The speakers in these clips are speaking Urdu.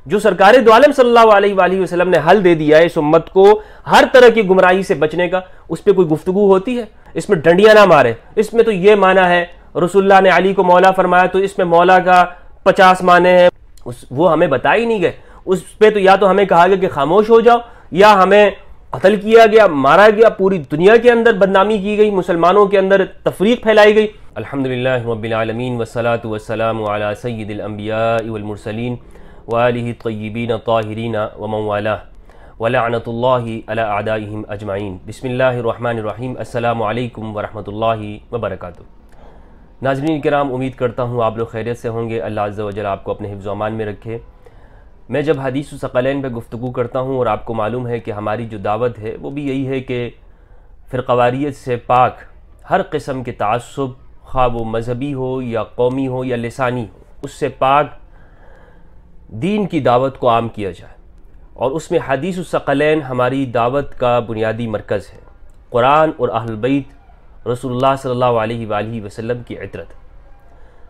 جو سرکار دو عالم صلی اللہ علیہ وآلہ وسلم نے حل دے دیا ہے اس امت کو ہر طرح کی گمراہی سے بچنے کا، اس پہ کوئی گفتگو ہوتی ہے؟ اس میں ڈنڈیاں نہ مارے، اس میں تو یہ معنی ہے رسول اللہ نے علی کو مولا فرمایا تو اس میں مولا کا 50 معنی ہیں، وہ ہمیں بتا ہی نہیں گئے۔ اس پہ تو یا تو ہمیں کہا گیا کہ خاموش ہو جاؤ، یا ہمیں قتل کیا گیا، مارا گیا، پوری دنیا کے اندر بدنامی کی گئی، مسلمانوں کے اندر تفریق پھیلائی گئی۔ الحمدللہ رب العالمین والصلاة والسلام علی سید الانبیاء والمرسلین وآلہ الطیبین الطاہرین ومن والاه ولعنۃ اللہ علی اعدائہم اجمعین۔ بسم اللہ الرحمن الرحیم۔ السلام علیکم ورحمۃ اللہ وبرکاتہ۔ ناظرین کرام، امید کرتا ہوں آپ لوگ خیریت سے ہوں گے، اللہ عز و جل آپ کو اپنے حفظ و امان میں رکھے۔ میں جب حدیث الثقلین پہ گفتگو کرتا ہوں، اور آپ کو معلوم ہے کہ ہماری جو دعوت ہے وہ بھی یہی ہے کہ فرقواریت سے پاک ہر قسم کے تعصب، خواہ وہ مذہبی ہو یا قومی ہو یا لسانی ہو، اس سے پاک دین کی دعوت کو عام کیا جائے، اور اس میں حدیث الثقلین ہماری دعوت کا بنیادی مرکز ہے۔ قرآن اور اہل بیت رسول اللہ صلی اللہ علیہ وآلہ وسلم کی عطرت۔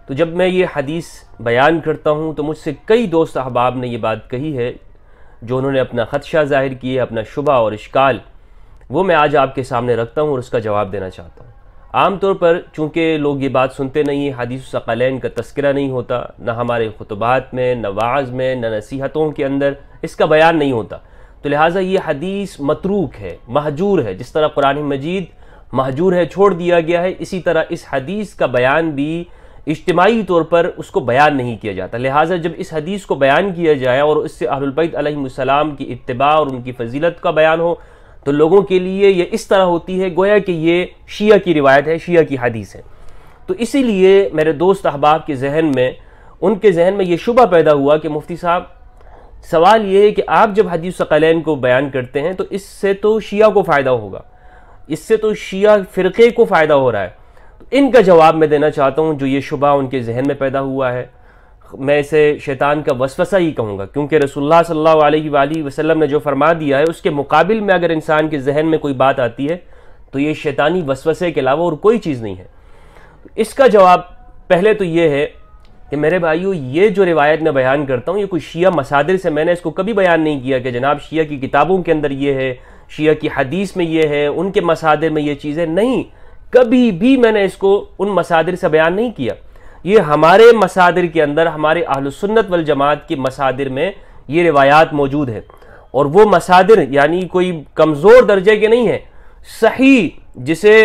تو جب میں یہ حدیث بیان کرتا ہوں تو مجھ سے کئی دوست احباب نے یہ بات کہی ہے، جو انہوں نے اپنا خدشہ ظاہر کیے، اپنا شبہ اور اشکال، وہ میں آج آپ کے سامنے رکھتا ہوں اور اس کا جواب دینا چاہتا ہوں۔ عام طور پر چونکہ لوگ یہ بات سنتے نہیں ہیں، حدیث الثقلین کا تذکرہ نہیں ہوتا، نہ ہمارے خطبات میں، نہ وعظ میں، نہ نصیحتوں کے اندر اس کا بیان نہیں ہوتا، تو لہٰذا یہ حدیث متروک ہے، مہجور ہے۔ جس طرح قرآن مجید مہجور ہے، چھوڑ دیا گیا ہے، اسی طرح اس حدیث کا بیان بھی اجتماعی طور پر اس کو بیان نہیں کیا جاتا۔ لہٰذا جب اس حدیث کو بیان کیا جائے اور اس سے اہل البیت علیہم السلام کی اتباع اور ان کی فضیلت کا بیان ہو، تو لوگوں کے لیے یہ اس طرح ہوتی ہے گویا کہ یہ شیعہ کی روایت ہے، شیعہ کی حدیث ہے۔ تو اسی لیے میرے دوست احباب کے ذہن میں، ان کے ذہن میں یہ شبہ پیدا ہوا کہ مفتی صاحب، سوال یہ ہے کہ آپ جب حدیث الثقلین کو بیان کرتے ہیں تو اس سے تو شیعہ کو فائدہ ہوگا، اس سے تو شیعہ فرقے کو فائدہ ہو رہا ہے۔ تو ان کا جواب میں دینا چاہتا ہوں، جو یہ شبہ ان کے ذہن میں پیدا ہوا ہے، میں اسے شیطان کا وسوسہ ہی کہوں گا، کیونکہ رسول اللہ صلی اللہ علیہ وآلہ وسلم نے جو فرما دیا ہے اس کے مقابل میں اگر انسان کے ذہن میں کوئی بات آتی ہے تو یہ شیطانی وسوسے کے علاوہ اور کوئی چیز نہیں ہے۔ اس کا جواب پہلے تو یہ ہے کہ میرے بھائیو، یہ جو روایت میں بیان کرتا ہوں یہ کوئی شیعہ مصادر سے میں نے اس کو کبھی بیان نہیں کیا کہ جناب شیعہ کی کتابوں کے اندر یہ ہے، شیعہ کی حدیث میں یہ ہے، ان کے مصادر میں یہ چیزیں نہیں، کبھی بھی میں نے اس کو ان مصادر سے بیان نہیں کیا۔ یہ ہمارے مصادر کے اندر، ہمارے اہل السنت والجماعت کے مصادر میں یہ روایات موجود ہیں، اور وہ مصادر یعنی کوئی کمزور درجے کے نہیں ہیں، صحیح، جسے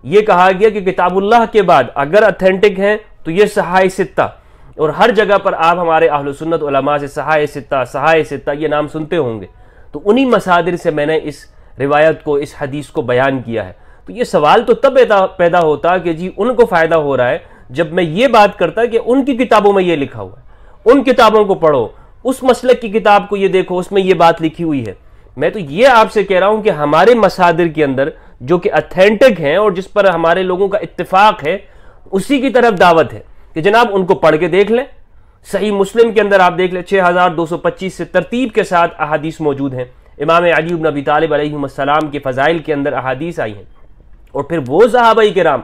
یہ کہا گیا کہ کتاب اللہ کے بعد اگر اتھینٹک ہیں تو یہ صحاح ستہ، اور ہر جگہ پر آپ ہمارے اہل السنت علماء سے صحاح ستہ یہ نام سنتے ہوں گے، تو انہی مصادر سے میں نے اس روایت کو، اس حدیث کو بیان کیا ہے۔ تو یہ سوال تو تب پیدا ہوتا کہ جی ان کو فائدہ ہو رہا ہے جب میں یہ بات کرتا کہ ان کی کتابوں میں یہ لکھا ہوا ہے، ان کتابوں کو پڑھو، اس مسلک کی کتاب کو یہ دیکھو، اس میں یہ بات لکھی ہوئی ہے۔ میں تو یہ آپ سے کہہ رہا ہوں کہ ہمارے مصادر کے اندر جو کہ اتھینٹک ہیں اور جس پر ہمارے لوگوں کا اتفاق ہے، اسی کی طرف دعوت ہے کہ جناب ان کو پڑھ کے دیکھ لیں۔ صحیح مسلم کے اندر آپ دیکھ لیں 6225 سے ترتیب کے ساتھ احادیث موجود ہیں، امام علی بن ابی طالب علیہ السلام کے فضائل کے اندر احادیث آئی ہیں، اور پھر وہ صحابہ کرام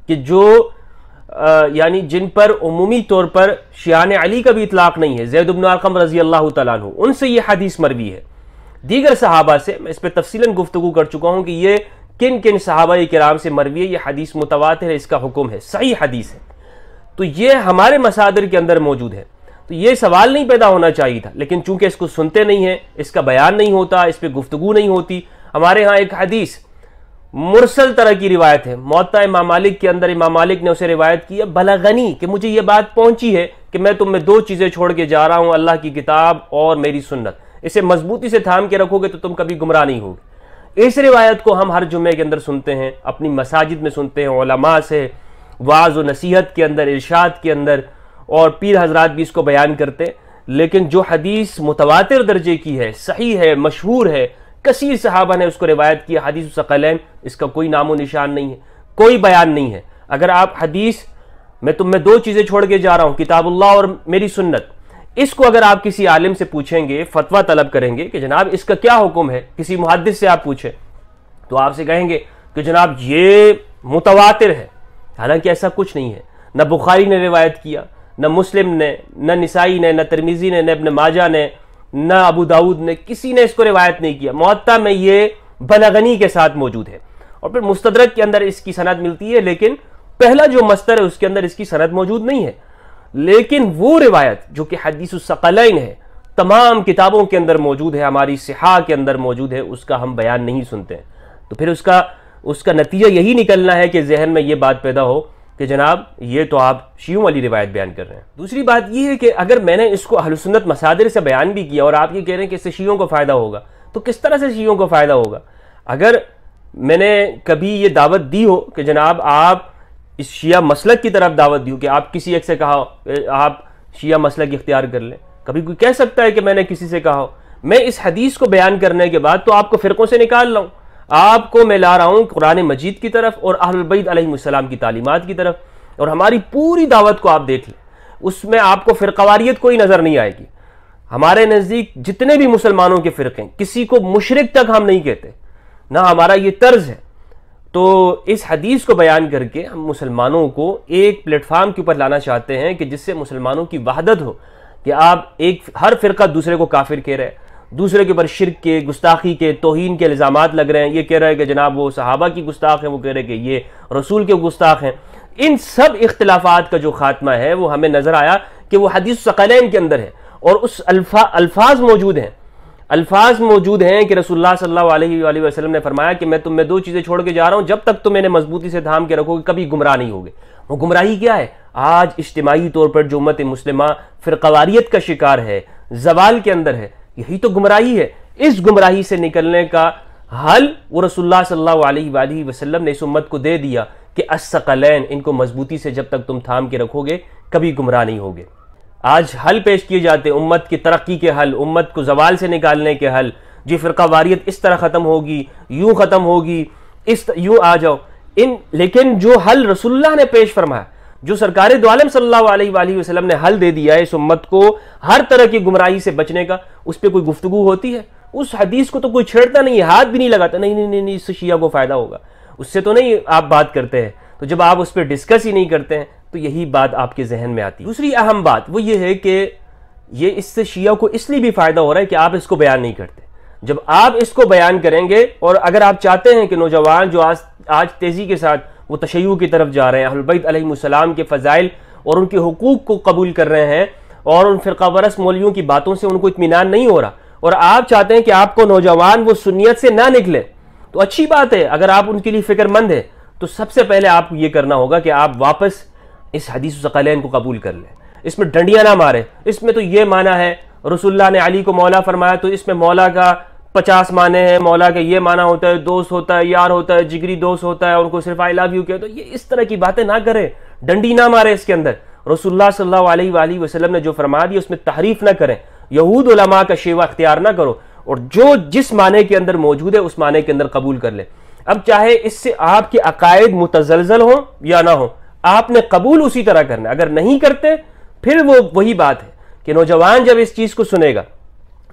کہ جو یعنی جن پر عمومی طور پر شیعان علی کا بھی اطلاق نہیں ہے، زید بن ارقم رضی اللہ تعالیٰ عنہ، ان سے یہ حدیث مروی ہے۔ دیگر صحابہ سے میں اس پہ تفصیلاً گفتگو کر چکا ہوں کہ یہ کن کن صحابہ کرام سے مروی ہے، یہ حدیث متواتر ہے، اس کا حکم ہے، صحیح حدیث ہے، تو یہ ہمارے مصادر کے اندر موجود ہے۔ تو یہ سوال نہیں پیدا ہونا چاہیے تھا، لیکن چونکہ اس کو سنتے نہیں ہیں، اس کا بیان نہیں ہوتا، اس پہ گفتگو نہیں ہوتی۔ ہمارے ہاں ایک حدیث مرسل طرح کی روایت ہے، موطا امام مالک کے اندر امام مالک نے اسے روایت کی ہے، بلغنی، کہ مجھے یہ بات پہنچی ہے کہ میں تم میں دو چیزیں چھوڑ کے جا رہا ہوں، اللہ کی کتاب اور میری سنت، اسے مضبوطی سے تھام کے رکھو گے تو تم کبھی گمراہ نہیں ہوگے۔ اس روایت کو ہم ہر جمعے کے اندر سنتے ہیں، اپنی مساجد میں سنتے ہیں، علماء سے وعظ و نصیحت کے اندر، ارشاد کے اندر، اور پیر حضرات بھی اس کو بیان کرتے ہیں، لیکن جو حدیث متواتر درجے کی ہے، صحیح ہے، مشہور ہے، کثیر صحابہ نے اس کو روایت کی، حدیث الثقلین، اس کا کوئی نام و نشان نہیں ہے، کوئی بیان نہیں ہے۔ اگر آپ حدیث میں تم میں دو چیزیں چھوڑ کے جا رہا ہوں، کتاب اللہ اور میری سنت، اس کو اگر آپ کسی عالم سے پوچھیں گے، فتویٰ طلب کریں گے کہ جناب اس کا کیا حکم ہے، کسی محدث سے آپ پوچھیں تو آپ سے کہیں گے کہ جناب یہ متواتر ہے، حالانکہ ایسا کچھ نہیں ہے۔ نہ بخاری نے روایت کیا، نہ مسلم نے، نہ نسائی نے، نہ ترمذی نے، نہ ابن ماجہ نے، نہ ابو داؤد نے، کسی نے اس کو روایت نہیں کیا۔ موطا میں یہ بلغنی کے ساتھ موجود ہے، اور پھر مستدرک کے اندر اس کی سند ملتی ہے، لیکن پہلا جو مصدر ہے اس کے اندر اس کی سند موجود نہیں ہے۔ لیکن وہ روایت جو کہ حدیث الثقلین ہے، تمام کتابوں کے اندر موجود ہے، ہماری صحاح کے اندر موجود ہے، اس کا ہم بیان نہیں سنتے ہیں۔ تو پھر اس کا نتیجہ یہی نکلنا ہے کہ ذہن میں یہ بات پیدا ہو کہ جناب یہ تو آپ شیعوں والی روایت بیان کر رہے ہیں۔ دوسری بات یہ ہے کہ اگر میں نے اس کو اہل سنت مصادر سے بیان بھی کیا اور آپ یہ کہہ رہے ہیں کہ اس سے شیعوں کو فائدہ ہوگا، تو کس طرح سے شیعوں کو فائدہ ہوگا؟ اگر میں نے کبھی یہ دعوت دی ہو کہ جناب آپ اس شیعہ مسلک کی طرف دعوت دی ہو کہ آپ کسی ایک سے کہا آپ شیعہ مسلک اختیار کر لیں، کبھی کوئی کہہ سکتا ہے کہ میں نے کسی سے کہا ہو؟ میں اس حدیث کو بیان کرنے کے بعد تو آپ کو فرقوں سے نکال رہا ہوں، آپ کو میں لا رہا ہوں قرآن مجید کی طرف اور اہل البیت علیہم السلام کی تعلیمات کی طرف، اور ہماری پوری دعوت کو آپ دیکھ لیں، اس میں آپ کو فرقواریت کوئی نظر نہیں آئے گی۔ ہمارے نزدیک جتنے بھی مسلمانوں کے فرقے ہیں، کسی کو مشرک تک ہم نہیں کہتے، نہ ہمارا یہ طرز ہے۔ تو اس حدیث کو بیان کر کے ہم مسلمانوں کو ایک پلیٹ فارم کے اوپر لانا چاہتے ہیں کہ جس سے مسلمانوں کی وحدت ہو، کہ آپ ہر فرقہ دوسرے کو کافر کہہ رہے ہیں، دوسرے کے اوپر شرک کے، گستاخی کے، توہین کے الزامات لگ رہے ہیں، یہ کہہ رہے ہیں کہ جناب وہ صحابہ کی گستاخ ہیں، وہ کہہ رہے ہیں کہ یہ رسول کے گستاخ ہیں۔ ان سب اختلافات کا جو خاتمہ ہے وہ ہمیں نظر آیا کہ وہ حدیث ثقلین کے اندر ہے، اور اس الفاظ موجود ہیں کہ رسول اللہ صلی اللہ علیہ وآلہ وسلم نے فرمایا کہ میں تم میں 2 چیزیں چھوڑ کے جا رہا ہوں، جب تک تم انہیں مضبوطی سے تھام کے رکھو گے کبھی گمراہ نہیں ہوگے۔ وہ گمراہی کیا ہے؟ آج اجتماعی طور پر جو امت مسلمہ فرقواریت کا شکار ہے، زوال کے اندر ہے، یہی تو گمراہی ہے۔ اس گمراہی سے نکلنے کا حل وہ رسول اللہ صلی اللہ علیہ وآلہ وسلم نے اس امت کو دے دیا کہ الثقلین، ان کو مضبوطی سے جب تک تم تھام کے رکھو گے کبھی گمراہ نہیں ہوگے۔ آج حل پیش کیے جاتے امت کی ترقی کے حل، امت کو زوال سے نکالنے کے حل، جی فرقہ واریت اس طرح ختم ہوگی، یوں ختم ہوگی، یوں آ جاؤ۔ لیکن جو حل رسول اللہ نے پیش فرمایا، جو سرکار دو عالم صلی اللہ علیہ وآلہ وسلم نے حل دے دیا ہے اس امت کو ہر طرح کی گمراہی سے بچنے کا، اس پہ کوئی گفتگو ہوتی ہے؟ اس حدیث کو تو کوئی چھیڑتا نہیں، ہاتھ بھی نہیں لگاتا، نہیں اس سے شیعہ کو فائدہ ہوگا، اس سے تو نہیں آپ بات کرتے ہیں۔ تو جب آپ اس پہ ڈسکس ہی نہیں کرتے ہیں تو یہی بات آپ کے ذہن میں آتی ہے۔ دوسری اہم بات وہ یہ ہے کہ یہ اس سے شیعہ کو اس لیے بھی فائدہ ہو رہا ہے کہ آپ اس کو بیان نہیں کرتے۔ جب آپ اس کو بیان کریں گے، اور اگر آپ چاہتے ہیں کہ نوجوان جو آج تیزی کے ساتھ وہ تشیع کی طرف جا رہے ہیں، اہل البیت علیہم السلام کے فضائل اور ان کے حقوق کو قبول کر رہے ہیں، اور ان فرقہ پرست مولویوں کی باتوں سے ان کو اطمینان نہیں ہو رہا، اور آپ چاہتے ہیں کہ آپ کو نوجوان وہ سنیت سے نہ نکلے، تو اچھی بات ہے۔ اگر آپ ان کے لیے فکر مند ہیں تو سب سے پہلے آپ کو یہ کرنا ہوگا کہ آپ واپس اس حدیث الثقلین کو قبول کر لیں، اس میں ڈنڈیاں نہ مارے۔ اس میں تو یہ معنی ہے رسول اللہ نے علی کو مولا فرمایا، تو اس میں مولا کا 50 معنی ہیں، مولا کا یہ معنی ہوتا ہے، دوست ہوتا ہے، یار ہوتا ہے، جگری دوست ہوتا ہے، ان کو صرف آئی لو یو کہے۔ تو یہ اس طرح کی باتیں نہ کرے، ڈنڈی نہ مارے اس کے اندر۔ رسول اللہ صلی اللہ علیہ وآلہ وسلم نے جو فرما دیا اس میں تحریف نہ کریں، یہود علماء کا شیوہ اختیار نہ کرو، اور جو جس معنی کے اندر موجود ہے اس معنی کے اندر قبول کر لے۔ اب چاہے اس سے آپ کے عقائد متزلزل ہوں یا نہ ہوں، آپ نے قبول اسی طرح کرنا۔ اگر نہیں کرتے پھر وہی بات ہے کہ نوجوان جب اس چیز کو سنے گا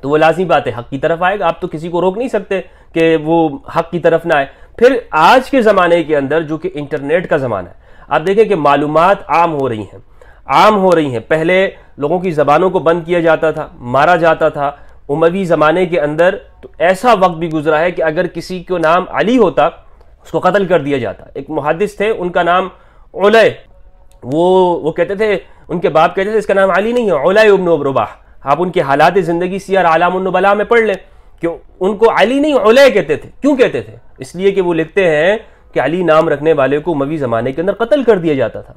تو وہ لازمی بات ہے حق کی طرف آئے گا۔ آپ تو کسی کو روک نہیں سکتے کہ وہ حق کی طرف نہ آئے۔ پھر آج کے زمانے کے اندر جو کہ انٹرنیٹ کا زمانہ ہے، آپ دیکھیں کہ معلومات عام ہو رہی ہیں۔ پہلے لوگوں کی زبانوں کو بند کیا جاتا تھا، مارا جاتا تھا۔ اموی زمانے کے اندر تو ایسا وقت بھی گزرا ہے کہ اگر کسی کو نام علی ہوتا اس کو قتل کر دیا جاتا۔ ایک محدث تھے، ان کا نام علی، وہ کہتے تھے، ان کے باپ کہتے تھے اس کا نام علی نہیں ہے، علی ابن رباح۔ آپ ان کے حالات زندگی سیار اعلام النبلاء میں پڑھ لیں کہ ان کو علی نہیں علی کہتے تھے۔ کیوں کہتے تھے؟ اس لیے کہ وہ لکھتے ہیں کہ علی نام رکھنے والے کو اموی زمانے کے اندر قتل کر دیا جاتا تھا۔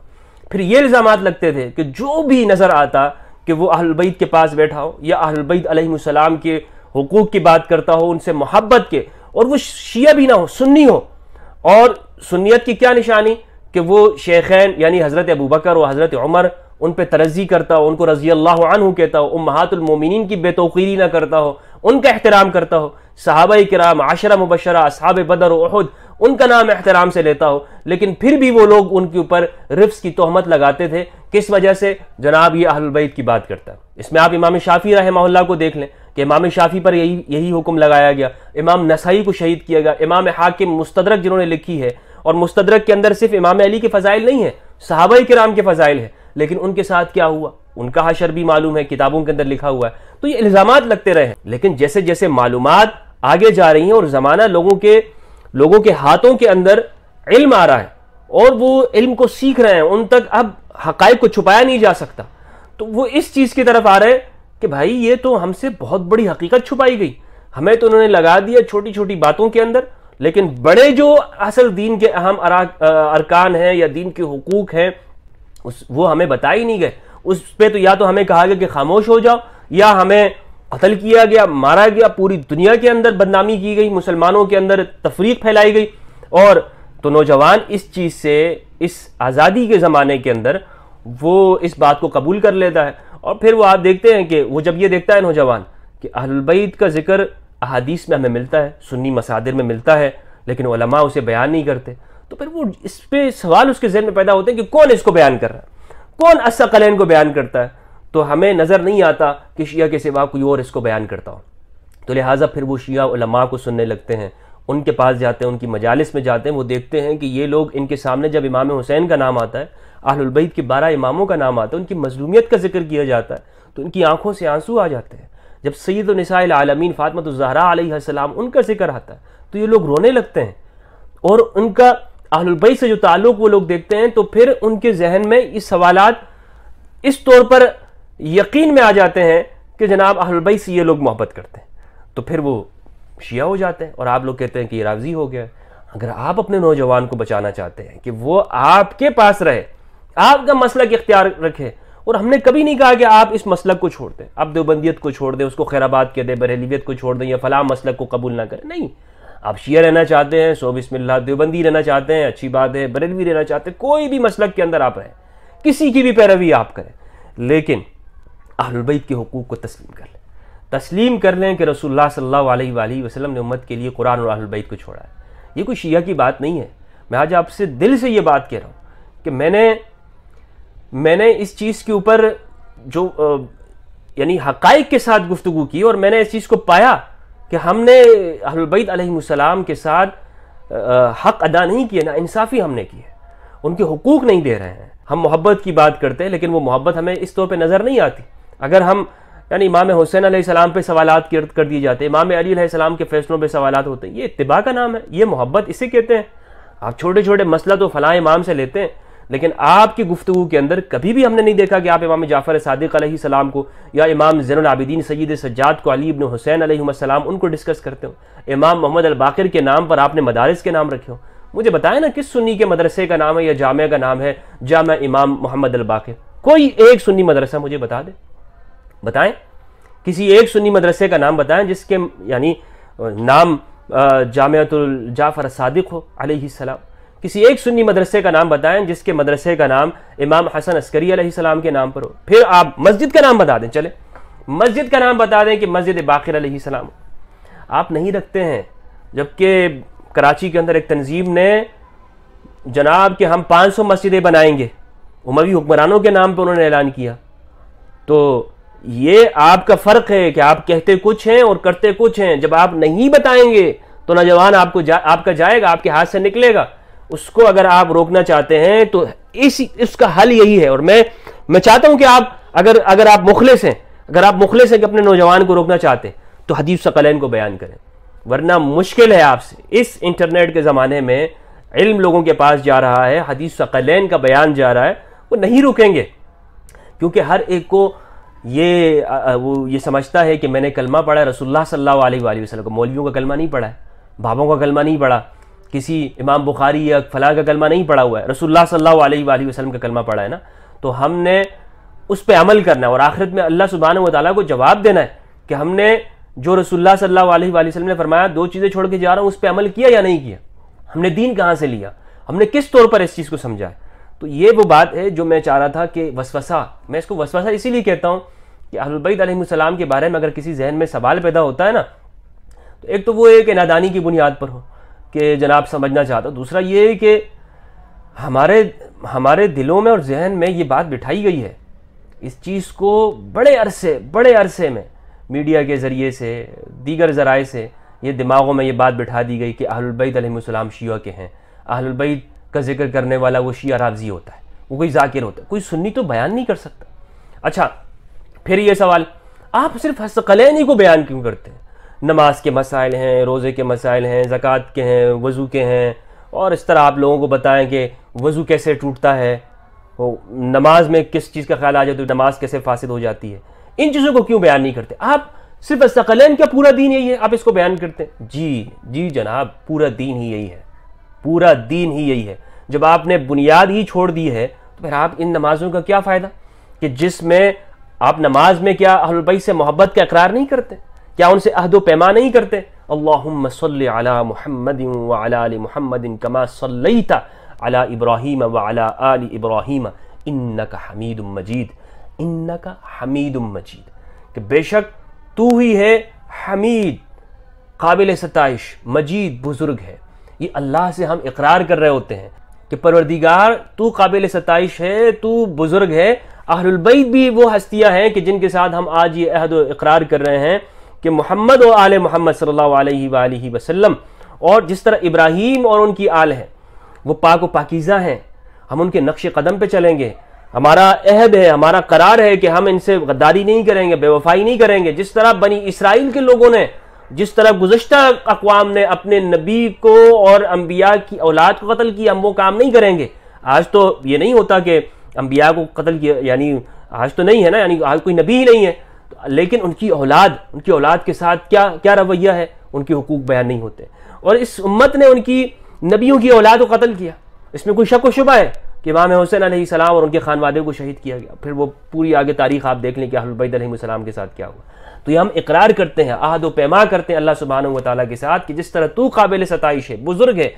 پھر یہ الزامات لگتے تھے کہ جو بھی نظر آتا کہ وہ اہل البیت کے پاس بیٹھا ہو یا اہل البیت علیہم السلام کے حقوق کی بات کرتا ہو، ان سے محبت کے، اور وہ شیعہ بھی نہ ہو، سنی ہو۔ اور سنیت کی کیا نشانی؟ کہ وہ شیخین یعنی حضرت ابوبکر و حضرت عمر ان پہ ترضی کرتا ہو، ان کو رضی اللہ عنہ کہتا ہو، امہات المومنین کی بے توقیری نہ کرتا ہو، ان کا احترام کرتا ہو، صحابہ کرام، عشرہ مبشرہ، اصحاب بدر و احد، ان کا نام احترام سے لیتا ہو، لیکن پھر بھی وہ لوگ ان کے اوپر رفض کی تہمت لگاتے تھے۔ کس وجہ سے؟ جناب یہ اہل البیت کی بات کرتا ہے۔ اس میں آپ امام شافعی رحمہ اللہ کو دیکھ لیں کہ امام شافعی پر یہی حکم لگایا گیا، امام نسائی کو شہید کیا گیا، امام حاکم مستدرک جنہوں نے لکھی ہے، اور مستدرک کے اندر صرف امام علی کے فضائل نہیں ہیں، صحابہ کرام کے فضائل ہیں۔ لیکن ان کے ساتھ کیا ہوا، ان کا حشر بھی معلوم ہے، کتابوں کے اندر لکھا ہوا ہے. تو یہ الزامات لگتے رہے ہیں. لیکن جیسے جیسے معلومات آگے جا رہی ہیں اور زمانہ لوگوں کے ہاتھوں کے اندر علم آ رہا ہے اور وہ علم کو سیکھ رہے ہیں، ان تک اب حقائق کو چھپایا نہیں جا سکتا، تو وہ اس چیز کی طرف آ رہے ہیں کہ بھائی یہ تو ہم سے بہت بڑی حقیقت چھپائی گئی، ہمیں تو انہوں نے لگا دیا چھوٹی چھوٹی باتوں کے اندر، لیکن بڑے جو اصل دین کے اہم ارکان ہیں یا دین کے حقوق ہیں وہ ہمیں بتا ہی نہیں گئے. اس پہ تو یا تو ہمیں کہا گیا کہ خاموش ہو جاؤ، یا ہمیں قتل کیا گیا، مارا گیا، پوری دنیا کے اندر بدنامی کی گئی، مسلمانوں کے اندر تفریق پھیلائی گئی. اور تو نوجوان اس چیز سے، اس آزادی کے زمانے کے اندر وہ اس بات کو قبول کر لیتا ہے. اور پھر وہ آپ دیکھتے ہیں کہ وہ جب یہ دیکھتا ہے نوجوان کہ اہل البیت کا ذکر احادیث میں ہمیں ملتا ہے، سنی مصادر میں ملتا ہے، لیکن علماء اسے بیان نہیں کرتے، تو پھر وہ اس پہ سوال اس کے ذہن میں پیدا ہوتے ہیں کہ کون اس کو بیان کر رہا ہے، کون الثقلین کو بیان کرتا ہے. تو ہمیں نظر نہیں آتا کہ شیعہ کے سوا کوئی اور اس کو بیان کرتا ہو. تو لہٰذا پھر وہ شیعہ علماء کو سننے لگتے ہیں، ان کے پاس جاتے ہیں، ان کی مجالس میں جاتے ہیں. وہ دیکھتے ہیں کہ یہ لوگ، ان کے سامنے جب امام حسین کا نام آتا ہے، اہل البیت کے 12 اماموں کا نام آتا ہے، ان کی مظلومیت کا ذکر کیا جاتا ہے، تو ان کی آنکھوں سے آنسو آ جاتے ہیں. جب سید النساء العالمین فاطمہ الزہرا علیہ السلام ان کا ذکر آتا ہے تو یہ لوگ رونے لگتے ہیں. اور ان کا اہل البیت سے جو تعلق وہ لوگ دیکھتے ہیں تو پھر ان کے ذہن میں یہ سوالات اس طور پر یقین میں آ جاتے ہیں کہ جناب اہل البیت سے یہ لوگ محبت کرتے ہیں، تو پھر وہ شیعہ ہو جاتے ہیں. اور آپ لوگ کہتے ہیں کہ یہ رافضی ہو گیا ہے. اگر آپ اپنے نوجوان کو بچانا چاہتے ہیں کہ وہ آپ کے پاس رہے، آپ کا مسلک اختیار رکھے، اور ہم نے کبھی نہیں کہا کہ آپ اس مسلک کو چھوڑ دیں، آپ دیوبندیت کو چھوڑ دیں، اس کو خیر آباد کہہ دیں، بریلویت کو چھوڑ دیں، یا فلاں مسلک کو قبول نہ کریں. نہیں، آپ شیعہ رہنا چاہتے ہیں سو بسم اللہ، دیوبندی رہنا چاہتے ہیں اچھی بات ہے، بریلوی رہنا چاہتے ہیں، کوئی بھی مسلک کے اندر آپ رہیں، کسی کی بھی پیروی آپ کریں، لیکن اہل البیت کے حقوق کو تسلیم کر لیں کہ رسول اللہ صلی اللہ علیہ وآلہ وسلم نے امت کے لیے قرآن اور اہل البیت کو چھوڑا ہے. یہ کوئی شیعہ کی بات نہیں ہے. میں آج آپ سے دل سے یہ بات کہہ رہا ہوں کہ میں نے اس چیز کے اوپر جو یعنی حقائق کے ساتھ گفتگو کی، اور میں نے اس چیز کو پایا کہ ہم نے اہل البیت علیہ السلام کے ساتھ حق ادا نہیں کیا، نا انصافی ہم نے کی ہے، ان کے حقوق نہیں دے رہے ہیں. ہم محبت کی بات کرتے ہیں لیکن وہ محبت ہمیں اس طور پہ نظر نہیں آتی. اگر ہم یعنی امام حسین علیہ السلام پہ سوالات کر دیے جاتے ہیں، امام علی علیہ السلام کے فیصلوں پہ سوالات ہوتے ہیں، یہ اتباع کا نام ہے، یہ محبت اسے کہتے ہیں. آپ چھوٹے چھوٹے مسئلہ تو فلاں امام سے لیتے ہیں، لیکن آپ کی گفتگو کے اندر کبھی بھی ہم نے نہیں دیکھا کہ آپ امام جعفر صادق علیہ السلام کو یا امام زین العابدین سید سجاد کو، علی ابن حسین علیہ السلام ان کو ڈسکس کرتے ہو، امام محمد الباقر کے نام پر آپ نے مدارس کے نام رکھے ہو. مجھے بتائیں نا کس سنی کے مدرسے کا نام ہے یا جامعہ کا نام ہے جامعہ امام محمد الباقر؟ کوئی ایک سنی مدرسہ مجھے بتا دیں، بتائیں کسی ایک سنی مدرسے کا نام بتائیں جس کے یعنی نام جامعۃ الجعفر صادق ہو علیہ السلام. کسی ایک سنی مدرسے کا نام بتائیں جس کے مدرسے کا نام امام حسن عسکری علیہ السلام کے نام پر ہو. پھر آپ مسجد کا نام بتا دیں، چلے مسجد کا نام بتا دیں کہ مسجد باقر علیہ السلام. آپ نہیں رکھتے ہیں، جبکہ کراچی کے اندر ایک تنظیم نے جناب کہ ہم 500 مسجدیں بنائیں گے، اموی حکمرانوں کے نام پہ انہوں نے اعلان کیا. تو یہ آپ کا فرق ہے کہ آپ کہتے کچھ ہیں اور کرتے کچھ ہیں. جب آپ نہیں بتائیں گے تو نوجوان آپ کا جائے گا، آپ کے ہاتھ سے نکلے گا. اس کو اگر آپ روکنا چاہتے ہیں تو اس کا حل یہی ہے. اور میں چاہتا ہوں کہ آپ اگر آپ مخلص ہیں کہ اپنے نوجوان کو روکنا چاہتے ہیں تو حدیث ثقلین کو بیان کریں، ورنہ مشکل ہے آپ سے. اس انٹرنیٹ کے زمانے میں علم لوگوں کے پاس جا رہا ہے، حدیث ثقلین کا بیان جا رہا ہے، وہ نہیں رکیں گے، کیونکہ ہر ایک کو یہ سمجھتا ہے کہ میں نے کلمہ پڑھا ہے رسول اللہ صلی اللہ علیہ وآلہ وسلم کا. مولویوں کا کلمہ نہیں پڑھا ہے، بابوں کا کلمہ نہیں پڑھا، کسی امام بخاری یا فلاں کا کلمہ نہیں پڑھا ہوا ہے، رسول اللہ صلی اللہ علیہ وآلہ وسلم کا کلمہ پڑھا ہے نا. تو ہم نے اس پہ عمل کرنا ہے، اور آخرت میں اللہ سبحانہ و تعالیٰ کو جواب دینا ہے کہ ہم نے جو رسول اللہ صلی اللہ علیہ وآلہ وسلم نے فرمایا 2 چیزیں چھوڑ کے جا رہا ہوں، اس پہ عمل کیا یا نہیں کیا، ہم نے دین کہاں سے لیا، ہم نے کس طور پر اس چیز کو سمجھا ہے. تو یہ وہ بات ہے جو میں چاہ رہا تھا کہ وسوسہ، میں اس کو وسوسہ اسی لیے کہتا ہوں کہ اہل البیت علیہ السلام کے بارے میں اگر کسی ذہن میں سوال پیدا ہوتا ہے نا، تو ایک تو وہ ایک نادانی کی بنیاد پر ہو کہ جناب سمجھنا چاہتا ہوں، دوسرا یہ ہے کہ ہمارے دلوں میں اور ذہن میں یہ بات بٹھائی گئی ہے. اس چیز کو بڑے عرصے میں میڈیا کے ذریعے سے، دیگر ذرائع سے یہ دماغوں میں یہ بات بٹھا دی گئی کہ اہل البیت علیہ السلام شیعہ کے ہیں، اہل البیت کا ذکر کرنے والا وہ شیعہ رافضی ہوتا ہے. وہ کوئی ذاکر ہوتا ہے، کوئی سنی تو بیان نہیں کر سکتا۔ اچھا پھر یہ سوال، آپ صرف ثقلین کو بیان کیوں کرتے ہیں؟ نماز کے مسائل ہیں، روزے کے مسائل ہیں، زکوٰۃ کے ہیں، وضو کے ہیں، اور اس طرح آپ لوگوں کو بتائیں کہ وضو کیسے ٹوٹتا ہے، نماز میں کس چیز کا خیال آ جاتا ہے، نماز کیسے فاسد ہو جاتی ہے، ان چیزوں کو کیوں بیان نہیں کرتے؟ آپ صرف ثقلین کا پورا دین یہی ہے، آپ اس کو بیان کرتے ہیں؟ جی جناب، پورا دین ہی یہی ہے، پورا دین ہی یہی ہے۔ جب آپ نے بنیاد ہی چھوڑ دی ہے تو پھر آپ ان نمازوں کا کیا فائدہ کہ جس میں آپ نماز میں کیا اہل البیت سے محبت کا اقرار نہیں کرتے؟ کیا ان سے عہد و پیمان نہیں کرتے؟ اللہم صلی علی محمد وعلی آل محمد کما صلیت علی ابراہیم وعلی آل ابراہیم انک حمید مجید، انک حمید مجید، کہ بے شک تو ہی ہے حمید، قابل ستائش، مجید بزرگ ہے۔ یہ اللہ سے ہم اقرار کر رہے ہوتے ہیں کہ پروردگار تو قابل ستائش ہے، تو بزرگ ہے۔ اہل البیت بھی وہ ہستیاں ہیں کہ جن کے ساتھ ہم آج یہ عہد و اقرار کر رہے ہیں کہ محمد و آل محمد صلی اللہ علیہ وآلہ وسلم، اور جس طرح ابراہیم اور ان کی آل ہیں وہ پاک و پاکیزہ ہیں، ہم ان کے نقش قدم پہ چلیں گے۔ ہمارا عہد ہے، ہمارا قرار ہے کہ ہم ان سے غداری نہیں کریں گے، بے وفائی نہیں کریں گے۔ جس طرح بنی اسرائیل کے لوگوں نے، جس طرح گزشتہ اقوام نے اپنے نبی کو اور انبیاء کی اولاد کو قتل کیا، ہم وہ کام نہیں کریں گے۔ آج تو یہ نہیں ہوتا کہ انبیاء کو قتل کیا، یعنی آج تو نہیں ہے نا، یعنی آج کوئی نبی ہی نہیں ہے، لیکن ان کی اولاد کے ساتھ کیا رویہ ہے، ان کے حقوق بیان نہیں ہوتے۔ اور اس امت نے ان کی نبیوں کی اولاد کو قتل کیا، اس میں کوئی شک و شبہ ہے کہ امام حسین علیہ السلام اور ان کے خانوادے کو شہید کیا گیا۔ پھر وہ پوری آگے تاریخ آپ دیکھ لیں کہ اہل البیت علیہ السلام کے ساتھ کیا ہوا۔ تو یہ ہم اقرار کرتے ہیں، عہد و پیما کرتے ہیں اللہ سبحانہ و تعالیٰ کے ساتھ کہ جس طرح تو قابل ستائش ہے، بزرگ ہے،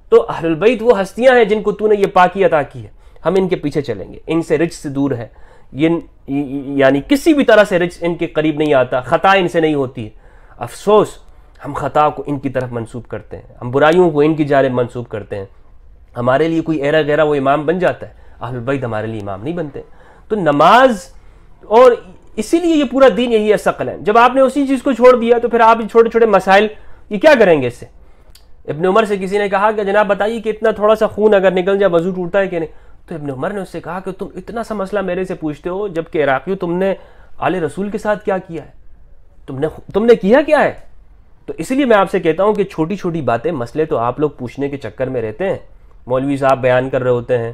تو اہل البیت وہ ہستیاں ہیں جن کو تو نے یہ پاکی عطا کی ہے، ہم ان کے پیچھے چلیں گے۔ ان سے رجس سے دور ہے، یعنی کسی بھی طرح سے رجس ان کے قریب نہیں آتا، خطا ان سے نہیں ہوتی ہے۔ افسوس ہم خطا کو ان کی طرف منسوب کرتے ہیں، ہم برائیوں کو ان کی جانب منسوب کرتے ہیں۔ ہمارے لیے کوئی ایرا غیرہ وہ امام بن جاتا ہے، اہل البیت ہمارے لیے امام نہیں بنتے۔ تو نماز، اور اسی لیے یہ پورا دین یہی ہے ثقلین۔ جب آپ نے اسی چیز کو چھوڑ دیا تو پھر آپ چھوٹے چھوٹے مسائل یہ کیا کریں گے اس سے؟ ابن عمر سے کسی نے کہا کہ جناب بتائیے کہ اتنا تھوڑا سا خون اگر نکل جائے وضو ٹوٹتا ہے کہ نہیں؟ تو ابن عمر نے اس سے کہا کہ تم اتنا سا مسئلہ میرے سے پوچھتے ہو، جبکہ عراقیوں تم نے آل رسول کے ساتھ کیا کیا ہے، تم نے کیا کیا ہے؟ تو اس لیے میں آپ سے کہتا ہوں کہ چھوٹی چھوٹی باتیں، مسئلے تو آپ لوگ پوچھنے کے چکر میں رہتے ہیں۔ مولوی صاحب بیان کر رہے ہوتے ہیں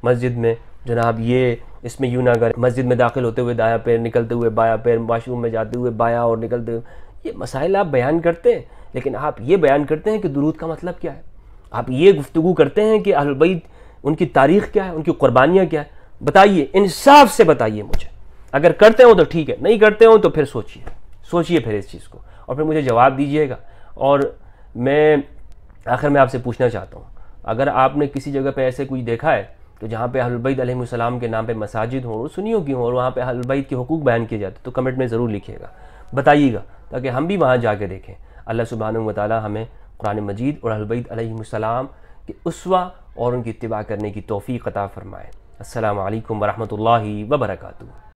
مسجد میں، جناب یہ اس میں یوں نہ کریں، مسجد میں داخل ہوتے ہوئے دایاں پیر، نکلتے ہوئے بایاں پیر، واش روم میں جاتے ہوئے بایاں اور نکلتے ہوئے، یہ مسائل آپ بیان کرتے ہیں، لیکن آپ یہ بیان کرتے ہیں کہ درود کا مطلب کیا ہے؟ آپ یہ گفتگو کرتے ہیں کہ اہل بیت ان کی تاریخ کیا ہے، ان کی قربانیاں کیا ہے؟ بتائیے، انصاف سے بتائیے مجھے۔ اگر کرتے ہوں تو ٹھیک ہے، نہیں کرتے ہوں تو پھر سوچیے پھر اس چیز کو، اور پھر مجھے جواب دیجیے گا۔ اور میں آخر میں آپ سے پوچھنا چاہتا ہوں، اگر آپ نے کسی جگہ پہ ایسے کوئی دیکھا ہے تو جہاں پہ اہل البیت علیہ السلام کے نام پہ مساجد ہوں اور سنیوں کی ہوں اور وہاں پہ اہل البیت کے حقوق بیان کیے جاتے، تو کمنٹ میں ضرور لکھیے گا، بتائیے گا، تاکہ ہم بھی وہاں جا کے دیکھیں۔ اللہ سبحانہ و تعالی ہمیں قرآن مجید اور اہل البیت علیہ السلام کے اسوہ اور ان کی اتباع کرنے کی توفیق عطا فرمائے۔ السلام علیکم ورحمۃ اللہ وبرکاتہ۔